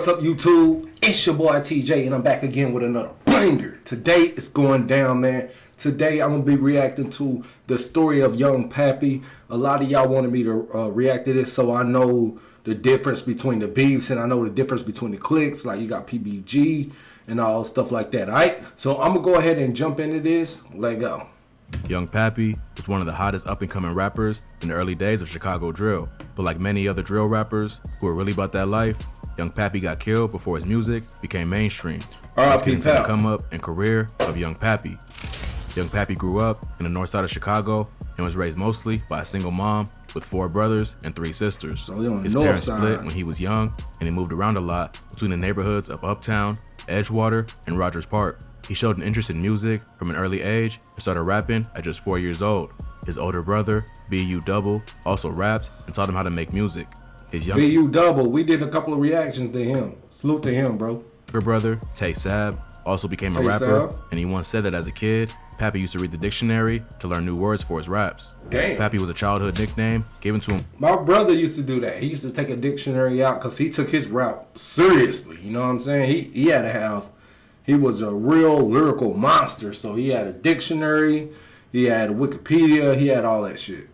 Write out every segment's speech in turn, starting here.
What's up, YouTube? It's your boy TJ, and I'm back again with another banger. Today it's going down, man. Today I'm gonna be reacting to the story of young Pappy. A lot of y'all wanted me to react to this, so I know the difference between the beefs and I know the difference between the cliques. Like you got PBG and all stuff like that. All right, so I'm gonna go ahead and jump into this. Let go. Young Pappy was one of the hottest up-and-coming rappers in the early days of Chicago drill. But like many other drill rappers who were really about that life, Young Pappy got killed before his music became mainstream. Let's get into the come up and career of Young Pappy. Young Pappy grew up in the north side of Chicago and was raised mostly by a single mom with 4 brothers and 3 sisters. So his parents split when he was young, and he moved around a lot between the neighborhoods of Uptown, Edgewater, and Rogers Park. He showed an interest in music from an early age and started rapping at just 4 years old. His older brother, BU Double, also rapped and taught him how to make music. His BU Double, we did a couple of reactions to him. Salute to him, bro. Her brother, Tay Sab, also became a rapper, and he once said that as a kid, Pappy used to read the dictionary to learn new words for his raps. Damn. Pappy was a childhood nickname given to him. My brother used to do that. He used to take a dictionary out because he took his rap seriously. You know what I'm saying? He had to have, he was a real lyrical monster. So he had a dictionary, he had a Wikipedia, he had all that shit.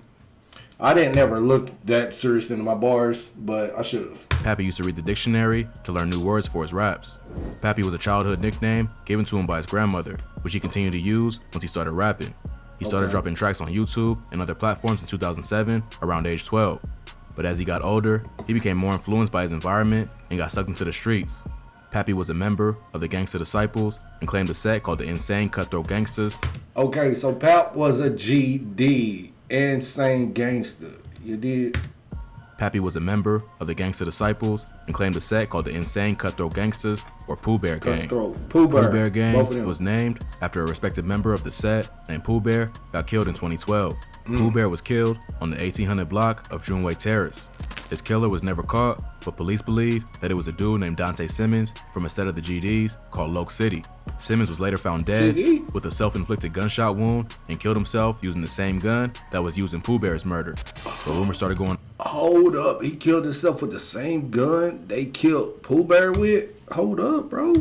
I didn't ever look that serious into my bars, but I should have. Pappy used to read the dictionary to learn new words for his raps. Pappy was a childhood nickname given to him by his grandmother, which he continued to use once he started rapping. He started dropping tracks on YouTube and other platforms in 2007, around age 12. But as he got older, he became more influenced by his environment and got sucked into the streets. Pappy was a member of the Gangsta Disciples and claimed a set called the Insane Cutthroat Gangsters. Okay, so Pap was a GD. Insane Gangster. You did? Pappy was a member of the Gangsta Disciples and claimed a set called the Insane Cutthroat Gangsters or Pooh Bear Gang. Pooh Bear Gang was named after a respected member of the set named Pooh Bear got killed in 2012. Pooh Bear was killed on the 1800 block of Juneway Terrace. His killer was never caught, but police believe that it was a dude named Dante Simmons from a set of the GDs called Loke City. Simmons was later found dead with a self-inflicted gunshot wound and killed himself using the same gun that was used in Pooh Bear's murder. So rumors started going. Hold up, he killed himself with the same gun they killed Pooh Bear with? Hold up, bro.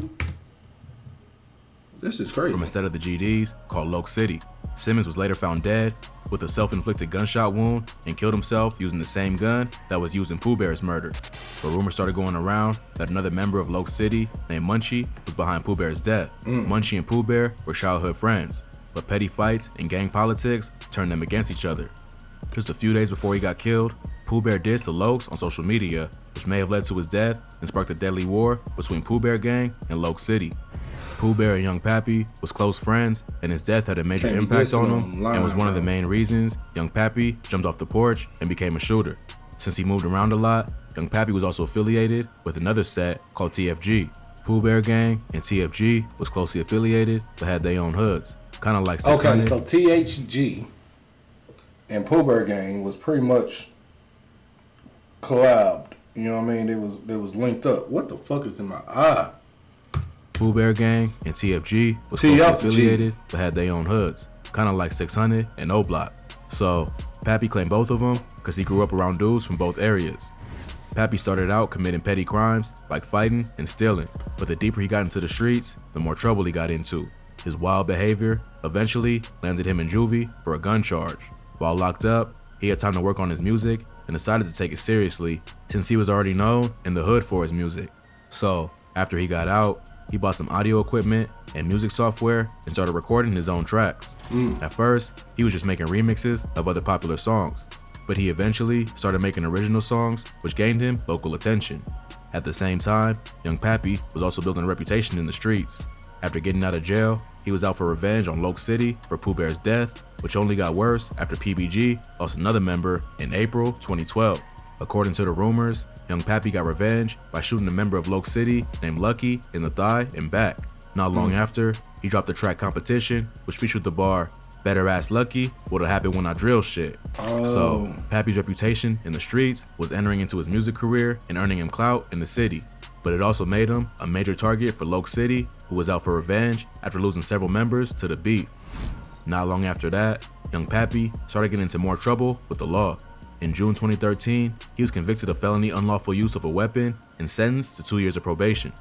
This is crazy. From a set of the GDs called Loke City. Simmons was later found dead with a self-inflicted gunshot wound and killed himself using the same gun that was used in Pooh Bear's murder. But rumors started going around that another member of Loke City named Munchie was behind Pooh Bear's death. Munchie and Pooh Bear were childhood friends, but petty fights and gang politics turned them against each other. Just a few days before he got killed, Pooh Bear dissed the Lokes on social media, which may have led to his death and sparked a deadly war between Pooh Bear Gang and Loke City. Pooh Bear and Young Pappy was close friends, and his death had a major impact on him and was one of the main reasons Young Pappy jumped off the porch and became a shooter. Since he moved around a lot, Young Pappy was also affiliated with another set called TFG. Pooh Bear Gang and TFG was closely affiliated but had their own hoods, kind of like 600. Okay, so THG and Pooh Bear Gang was pretty much collabed. You know what I mean? They was linked up. What the fuck is in my eye? Pooh Bear Gang and TFG was closely affiliated but had their own hoods, kind of like 600 and O-Block. So Pappy claimed both of them because he grew up around dudes from both areas. Pappy started out committing petty crimes like fighting and stealing, but the deeper he got into the streets, the more trouble he got into. His wild behavior eventually landed him in juvie for a gun charge. While locked up, he had time to work on his music and decided to take it seriously since he was already known in the hood for his music. So after he got out, he bought some audio equipment and music software and started recording his own tracks. At first, he was just making remixes of other popular songs, but he eventually started making original songs, which gained him local attention. At the same time, Young Pappy was also building a reputation in the streets. After getting out of jail, he was out for revenge on Loke City for Pooh Bear's death, which only got worse after PBG lost another member in April 2012. According to the rumors, Young Pappy got revenge by shooting a member of Loke City named Lucky in the thigh and back. Not long after, he dropped the track Competition, which featured the bar, "Better Ass Lucky, what'll happen when I drill shit." So Pappy's reputation in the streets was entering into his music career and earning him clout in the city. But it also made him a major target for Loke City, who was out for revenge after losing several members to the beef. Not long after that, Young Pappy started getting into more trouble with the law. In June 2013, he was convicted of felony unlawful use of a weapon and sentenced to 2 years of probation.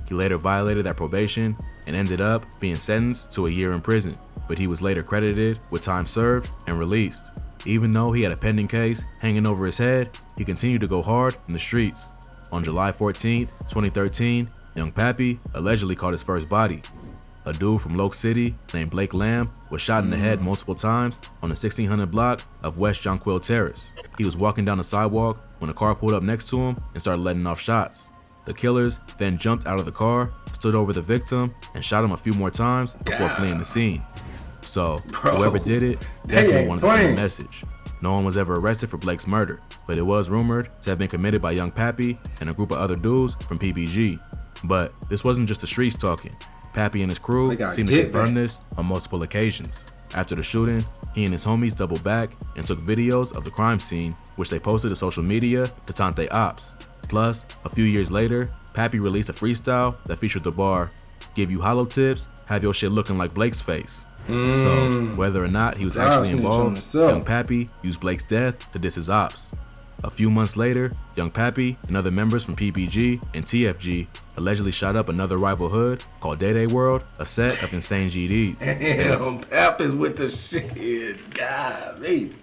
He later violated that probation and ended up being sentenced to a year in prison, but he was later credited with time served and released. Even though he had a pending case hanging over his head, he continued to go hard in the streets. On July 14, 2013, young Pappy allegedly caught his first body. A dude from Loke City named Blake Lamb was shot in the head multiple times on the 1600 block of West Jonquil Terrace. He was walking down the sidewalk when a car pulled up next to him and started letting off shots. The killers then jumped out of the car, stood over the victim, and shot him a few more times before fleeing the scene. So, whoever did it definitely wanted to send a message. No one was ever arrested for Blake's murder, but it was rumored to have been committed by young Pappy and a group of other dudes from PBG. But this wasn't just the streets talking. Pappy and his crew seemed to confirm this on multiple occasions. After the shooting, he and his homies doubled back and took videos of the crime scene, which they posted to social media to taunt they ops. Plus, a few years later, Pappy released a freestyle that featured the bar, "Give you hollow tips, have your shit looking like Blake's face." So, whether or not he was actually involved, young Pappy used Blake's death to diss his ops. A few months later, young Pappy and other members from PBG and TFG allegedly shot up another rival hood called Day Day World, a set of insane GDs. Damn, Pappy's with the shit. Golly.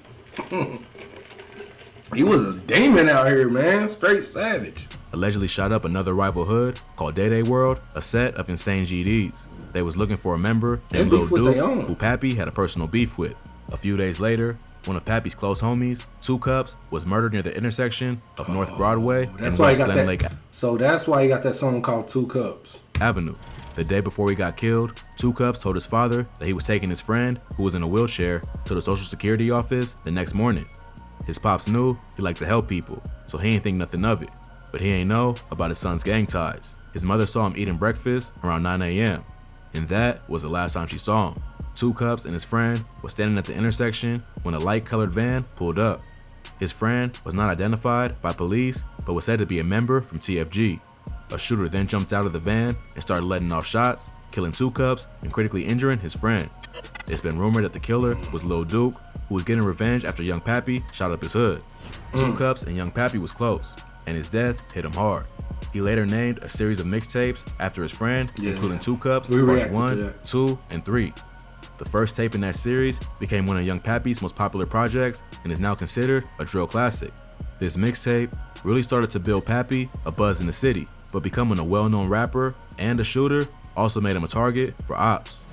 He was a demon out here, man. Straight savage. Allegedly shot up another rival hood called Day Day World, a set of insane GDs. They was looking for a member named Lil Duke, who Pappy had a personal beef with. A few days later, one of Pappy's close homies, Two Cups, was murdered near the intersection of North Broadway and West Glen Lake. So that's why he got that song called Two Cups Avenue. The day before he got killed, Two Cups told his father that he was taking his friend, who was in a wheelchair, to the Social Security office the next morning. His pops knew he liked to help people, so he ain't think nothing of it. But he ain't know about his son's gang ties. His mother saw him eating breakfast around 9 a.m. and that was the last time she saw him. Two Cups and his friend were standing at the intersection when a light-colored van pulled up. His friend was not identified by police, but was said to be a member from TFG. A shooter then jumped out of the van and started letting off shots, killing Two Cups and critically injuring his friend. It's been rumored that the killer was Lil Duke, who was getting revenge after young Pappy shot up his hood. Two Cups and young Pappy was close, and his death hit him hard. He later named a series of mixtapes after his friend, including Two Cups, parts 1, 2, and 3. The first tape in that series became one of young Pappy's most popular projects and is now considered a drill classic. This mixtape really started to build Pappy a buzz in the city, but becoming a well-known rapper and a shooter also made him a target for ops.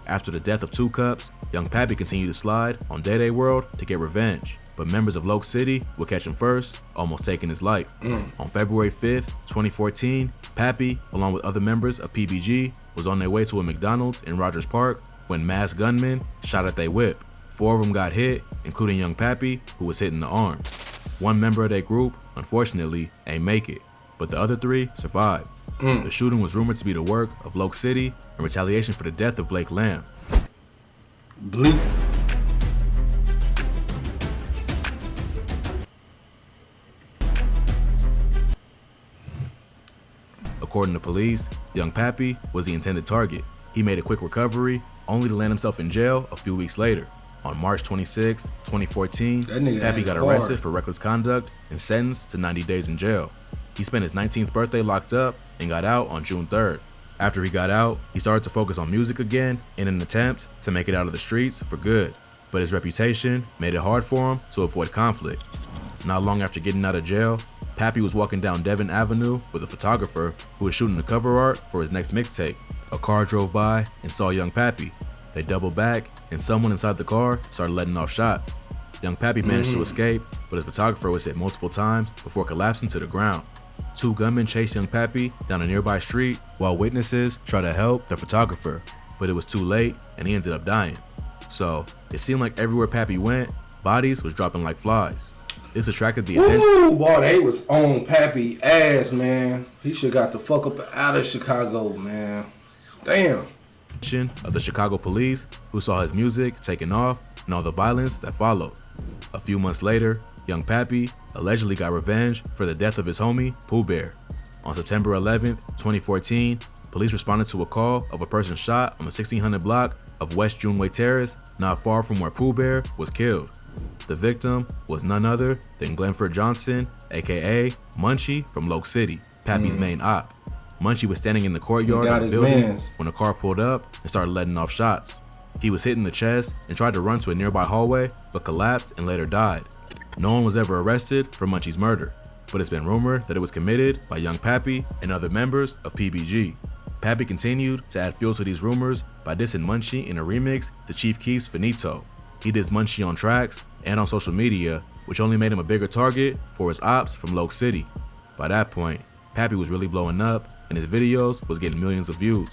After the death of Two Cups, young Pappy continued to slide on Day Day World to get revenge, but members of Loke City would catch him first, almost taking his life. On February 5th, 2014, Pappy, along with other members of PBG, was on their way to a McDonald's in Rogers Park when masked gunmen shot at their whip. 4 of them got hit, including young Pappy, who was hit in the arm. One member of their group, unfortunately, ain't make it, but the other 3 survived. The shooting was rumored to be the work of Loke City in retaliation for the death of Blake Lamb. Bleep. According to police, young Pappy was the intended target. He made a quick recovery, only to land himself in jail a few weeks later. On March 26, 2014, Pappy got arrested for reckless conduct and sentenced to 90 days in jail. He spent his 19th birthday locked up and got out on June 3rd. After he got out, he started to focus on music again in an attempt to make it out of the streets for good. But his reputation made it hard for him to avoid conflict. Not long after getting out of jail, Pappy was walking down Devon Avenue with a photographer who was shooting the cover art for his next mixtape. A car drove by and saw young Pappy. They doubled back and someone inside the car started letting off shots. Young Pappy managed to escape, but his photographer was hit multiple times before collapsing to the ground. 2 gunmen chased young Pappy down a nearby street while witnesses tried to help the photographer, but it was too late and he ended up dying. So it seemed like everywhere Pappy went, bodies was dropping like flies. This attracted the attention. Ooh, boy, they was on Pappy ass, man. He should got the fuck up out of Chicago, man. Damn. Of the Chicago police, who saw his music taking off and all the violence that followed. A few months later, young Pappy allegedly got revenge for the death of his homie, Pooh Bear. On September 11th, 2014, police responded to a call of a person shot on the 1600 block of West Juneway Terrace, not far from where Pooh Bear was killed. The victim was none other than Glenford Johnson, aka Munchie from Loke City, Pappy's main op. Munchie was standing in the courtyard of the building when a car pulled up and started letting off shots. He was hit in the chest and tried to run to a nearby hallway, but collapsed and later died. No one was ever arrested for Munchie's murder, but it's been rumored that it was committed by young Pappy and other members of PBG. Pappy continued to add fuel to these rumors by dissing Munchie in a remix to Chief Keef's Finito. He dissed Munchie on tracks and on social media, which only made him a bigger target for his ops from Loke City. By that point, Pappy was really blowing up and his videos was getting millions of views.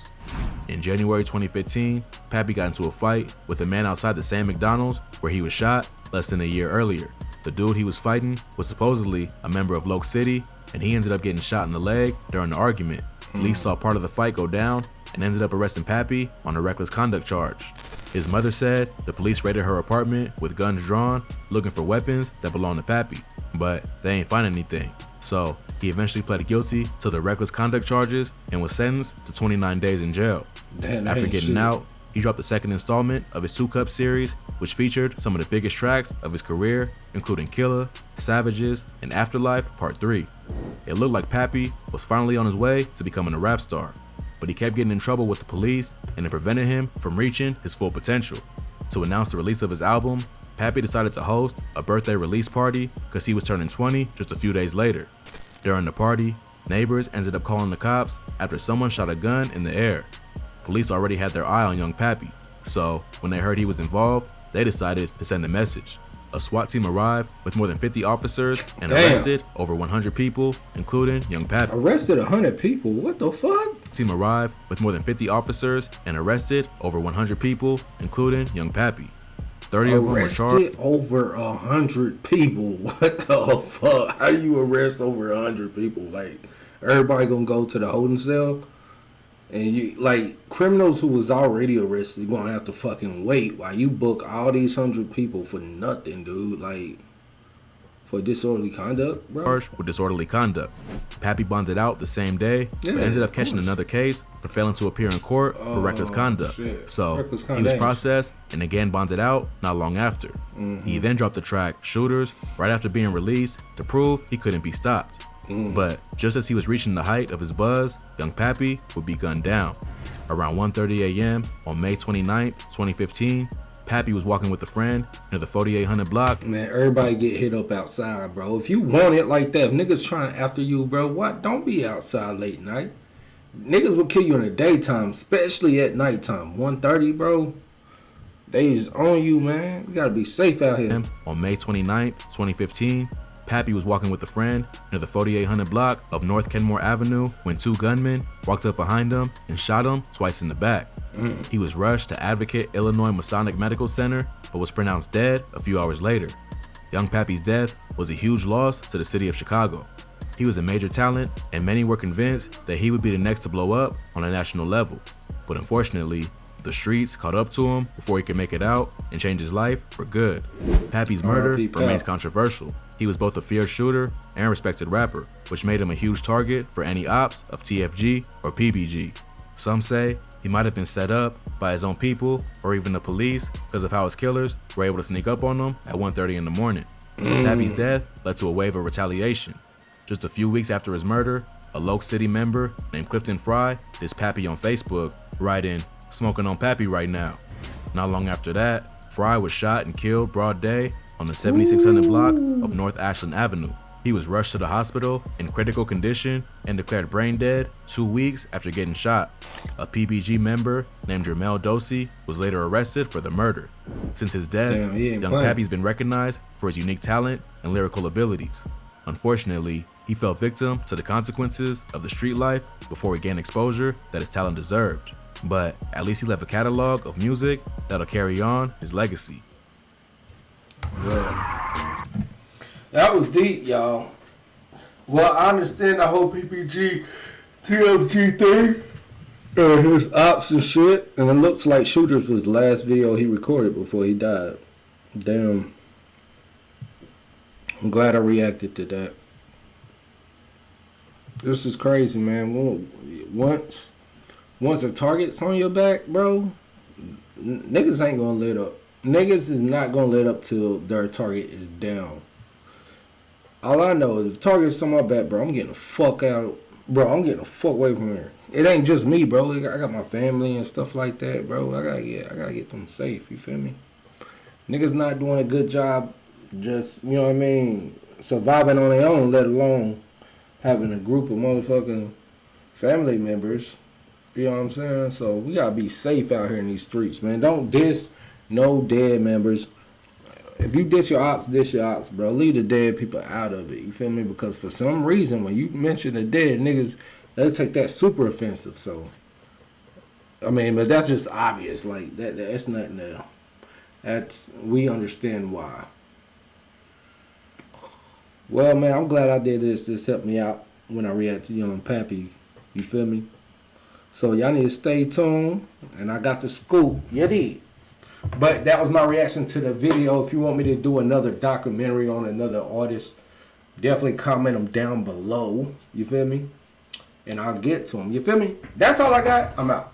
In January 2015, Pappy got into a fight with a man outside the same McDonald's where he was shot less than a year earlier. The dude he was fighting was supposedly a member of Loke City, and he ended up getting shot in the leg during the argument. Police saw part of the fight go down and ended up arresting Pappy on a reckless conduct charge. His mother said the police raided her apartment with guns drawn, looking for weapons that belonged to Pappy, but they ain't find anything. So he eventually pled guilty to the reckless conduct charges and was sentenced to 29 days in jail. After getting out, he dropped the second installment of his 2 Cup series, which featured some of the biggest tracks of his career, including Killer, Savages, and Afterlife Part 3. It looked like Pappy was finally on his way to becoming a rap star, but he kept getting in trouble with the police and it prevented him from reaching his full potential. To announce the release of his album, Pappy decided to host a birthday release party because he was turning 20 just a few days later. During the party, neighbors ended up calling the cops after someone shot a gun in the air. Police already had their eye on young Pappy, so when they heard he was involved, they decided to send a message. A SWAT team arrived with more than 50 officers and arrested over 100 people, including young Pappy. Arrested 100 people? What the fuck? Team arrived with more than 50 officers and arrested over 100 people, including young Pappy. 30 of them were charged. Over 100 people? What the fuck? How you arrest over 100 people? Like, everybody gonna go to the holding cell? And you, like, criminals who was already arrested gonna have to fucking wait while you book all these 100 people for nothing, dude. Like, for disorderly conduct, bro. Charged with disorderly conduct. Pappy bonded out the same day, but ended up catching another case for failing to appear in court for reckless conduct. So he was processed and again bonded out not long after. He then dropped the track Shooters right after being released to prove he couldn't be stopped. But just as he was reaching the height of his buzz, young Pappy would be gunned down. Around 1:30 a.m. on May 29th, 2015, Pappy was walking with a friend near the 4800 block. Man, everybody get hit up outside, bro. If you want it like that, if niggas trying after you, bro, what? Don't be outside late night. Niggas will kill you in the daytime, especially at nighttime. 1:30, bro. They is on you, man. You gotta be safe out here. On May 29th, 2015, Pappy was walking with a friend near the 4800 block of North Kenmore Avenue when 2 gunmen walked up behind him and shot him twice in the back. He was rushed to Advocate Illinois Masonic Medical Center, but was pronounced dead a few hours later. Young Pappy's death was a huge loss to the city of Chicago. He was a major talent, and many were convinced that he would be the next to blow up on a national level. But unfortunately, the streets caught up to him before he could make it out and change his life for good. Pappy's murder remains controversial. He was both a feared shooter and respected rapper, which made him a huge target for any ops of TFG or PBG. Some say he might have been set up by his own people or even the police because of how his killers were able to sneak up on him at 1:30 in the morning. Pappy's death led to a wave of retaliation. Just a few weeks after his murder, a Loke City member named Clifton Fry dissed Pappy on Facebook, writing, "Smoking on Pappy right now." Not long after that, Fry was shot and killed broad day on the 7600 block of North Ashland Avenue. He was rushed to the hospital in critical condition and declared brain dead 2 weeks after getting shot. A PBG member named Jermel Dosey was later arrested for the murder. Since his death, young Pappy's been recognized for his unique talent and lyrical abilities. Unfortunately, he fell victim to the consequences of the street life before he gained exposure that his talent deserved. But at least he left a catalog of music that'll carry on his legacy. That was deep, y'all. Well, I understand the whole PPG, TFG thing, and his ops and shit, and it looks like Shooters was the last video he recorded before he died. Damn. I'm glad I reacted to that. This is crazy, man. Once a target's on your back, bro, niggas ain't gonna let up. Niggas is not gonna let up till their target is down. All I know is if the target's on my back, bro, I'm getting the fuck out. Bro, I'm getting the fuck away from here. It ain't just me, bro. I got my family and stuff like that, bro. I gotta get them safe. You feel me? Niggas not doing a good job. Just, you know what I mean, surviving on their own, let alone having a group of motherfucking family members. You know what I'm saying? So we gotta be safe out here in these streets, man. Don't diss no dead members. If you diss your ops, bro. Leave the dead people out of it. You feel me? Because for some reason, when you mention the dead, niggas, they'll take that super offensive. So, I mean, but that's just obvious. Like, that's nothing there. We understand why. Well, man, I'm glad I did this. This helped me out when I react to Young Pappy. You feel me? So y'all need to stay tuned. And I got the scoop. You did. But that was my reaction to the video. If you want me to do another documentary on another artist, definitely comment them down below. You feel me? And I'll get to them. You feel me? That's all I got. I'm out.